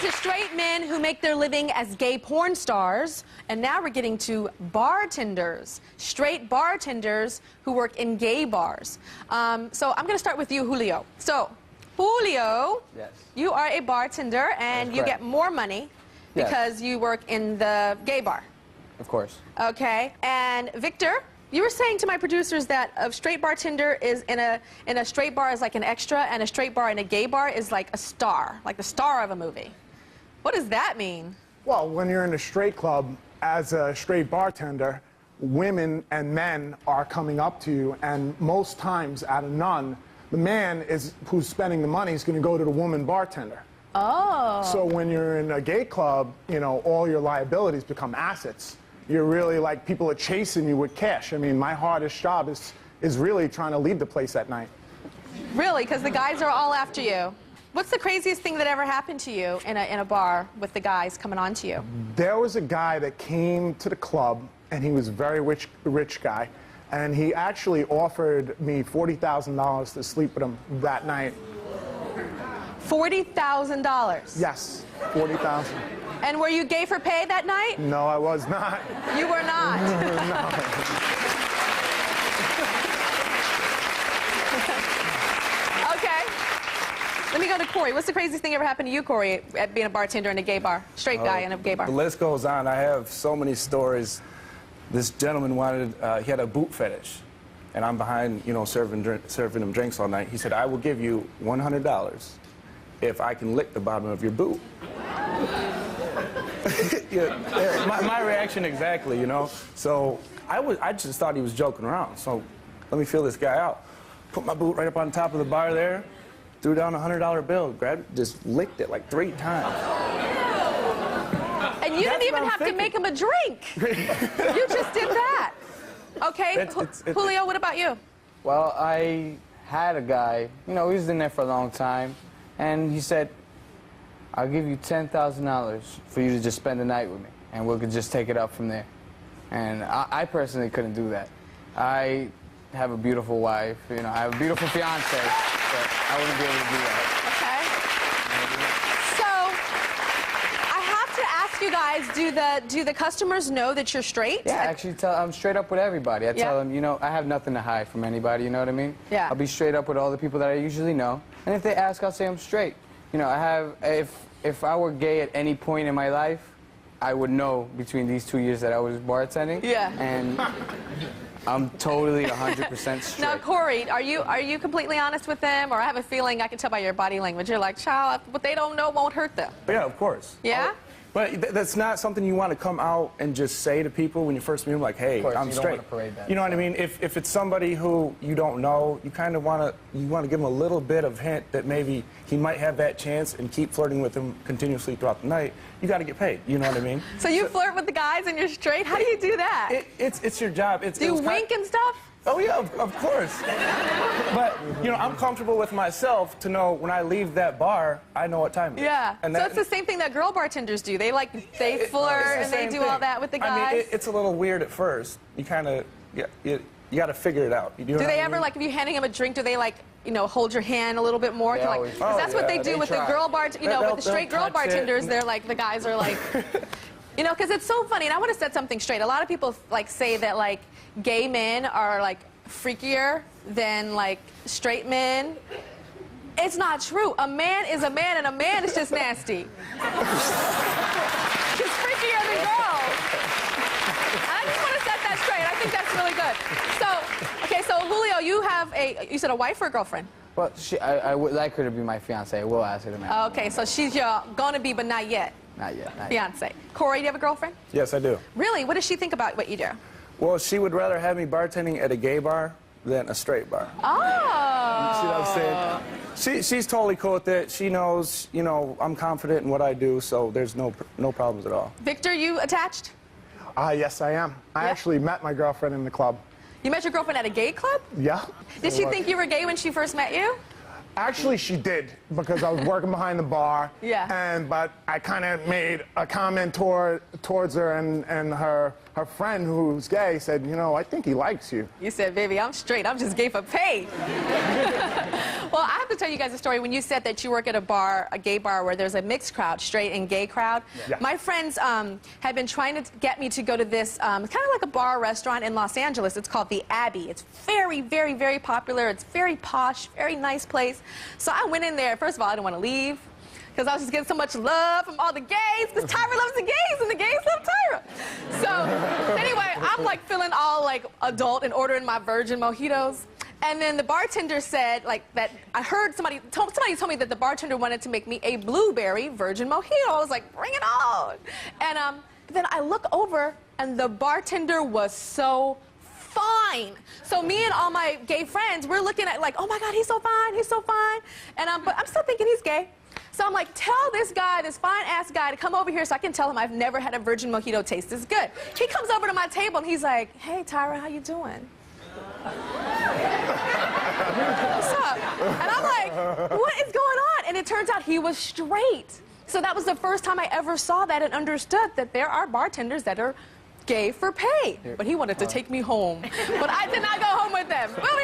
to straight men who make their living as gay porn stars, and now we're getting to bartenders, straight bartenders who work in gay bars. So I'm going to start with you, Julio. So, Julio, yes, you are a bartender, and you get more money because you work in the gay bar. Of course. Okay. And Victor, you were saying to my producers that a straight bartender is in a straight bar is like an extra, and a straight bar in a gay bar is like a star, like the star of a movie. What does that mean? Well, when you're in a straight club as a straight bartender, women and men are coming up to you, and most times out of none, the man who's spending the money is going to go to the woman bartender. Oh. So when you're in a gay club, you know, all your liabilities become assets. You're really like, people are chasing you with cash. I mean, my hardest job is really trying to leave the place at night. Really? Because the guys are all after you. What's the craziest thing that ever happened to you in a bar with the guys coming on to you? There was a guy that came to the club, and he was a very rich guy, and he actually offered me $40,000 to sleep with him that night. $40,000? Yes, $40,000. And were you gay for pay that night? No, I was not. You were not? No. Okay. Let me go to Corey. What's the craziest thing ever happened to you, Corey, at being a bartender in a gay bar? Straight guy in a gay bar. The list goes on. I have so many stories. This gentleman wanted, he had a boot fetish. And I'm behind, you know, serving him drinks all night. He said, I will give you $100 if I can lick the bottom of your boot. Yeah, my reaction exactly, you know. So I just thought he was joking around. So let me feel this guy out. Put my boot right up on top of the bar there, threw down a $100 bill, grabbed it, just licked it like 3 times. And you didn't even have to make him a drink. You just did that. Okay, Julio, what about you? Well, I had a guy, you know, he was in there for a long time, and he said, I'll give you $10,000 for you to just spend the night with me, and we could just take it up from there. And I personally couldn't do that. I have a beautiful wife, you know, I have a beautiful fiance, but I wouldn't be able to do that. Okay. So, I have to ask you guys, do the customers know that you're straight? Yeah, actually, I'm straight up with everybody. I tell them, you know, I have nothing to hide from anybody, you know what I mean? Yeah. I'll be straight up with all the people that I usually know, and if they ask, I'll say I'm straight. You know, if I were gay at any point in my life, I would know between these 2 years that I was bartending. Yeah. And I'm totally 100% straight. Now, Corey, are you completely honest with them, or I have a feeling I can tell by your body language you're like, child, what they don't know won't hurt them. Yeah, of course. Yeah. But that's not something you want to come out and just say to people when you first meet them, like, hey, I'm straight. Don't want to parade that. You know what I mean? If it's somebody who you don't know, you kind of want to give them a little bit of hint that maybe he might have that chance and keep flirting with him continuously throughout the night. You got to get paid. You know what I mean? So you flirt with the guys and you're straight? How do you do that? It's your job. Do you wink and stuff? Oh, yeah, of course. But, you know, I'm comfortable with myself to know when I leave that bar, I know what time it is. Yeah. And so it's the same thing that girl bartenders do. They flirt and they do all that with the guys. I mean, it's a little weird at first. You kind of, you got to figure it out. You know do they I ever, mean? like, if you're handing them a drink, do they, like, you know, hold your hand a little bit more? They always Because that's what they do with the girl you know, with the straight girl bartenders. They're like, the guys are like, you know, because it's so funny. And I want to set something straight. A lot of people, like, say that, like, gay men are, like, freakier than, like, straight men. It's not true. A man is a man, and a man is just nasty. He's freakier than girls. And I just want to set that straight. I think that's really good. So, okay, so Julio, you have you said a wife or a girlfriend? Well, I would like her to be my fiance. I will ask her to marry me. Okay, so she's your gonna be, but not yet. Not yet. Not yet. Fiance. Corey, do you have a girlfriend? Yes, I do. Really? What does she think about what you do? Well, she would rather have me bartending at a gay bar than a straight bar. Oh. You see what I'm saying? She's totally cool with it. She knows, you know, I'm confident in what I do, so there's no problems at all. Victor, you attached? Yes, I am. I actually met my girlfriend in the club. You met your girlfriend at a gay club? Yeah. Did she think you were gay when she first met you? Actually, she did, because I was working behind the bar. Yeah. But I kind of made a comment towards her, and her her friend who's gay said, you know, I think he likes you. You said, baby, I'm straight. I'm just gay for pay. Well, I have to tell you guys a story. When you said that you work at a bar, a gay bar, where there's a mixed crowd, straight and gay crowd, Yeah. my friends have been trying to get me to go to this kind of like a bar restaurant in Los Angeles. It's called The Abbey. It's very, very, very popular. It's very posh, very nice place. So I went in there. First of all, I didn't want to leave, because I was just getting so much love from all the gays, because Tyra loves the gays, and the gays love Tyra. So anyway, I'm like feeling all like adult and ordering my virgin mojitos. And then the bartender said, like, that I heard somebody told me that the bartender wanted to make me a blueberry virgin mojito. I was like, bring it on. And but then I look over, and the bartender was so fine. So me and all my gay friends, we're looking at like, oh my God, he's so fine, he's so fine. And but I'm still thinking he's gay. So I'm like, tell this guy, this fine-ass guy, to come over here so I can tell him I've never had a virgin mojito taste this good. He comes over to my table, and he's like, hey, Tyra, how you doing? What's up? And I'm like, what is going on? And it turns out he was straight. So that was the first time I ever saw that and understood that there are bartenders that are gay for pay. But he wanted to take me home. But I did not go home with them. We'll be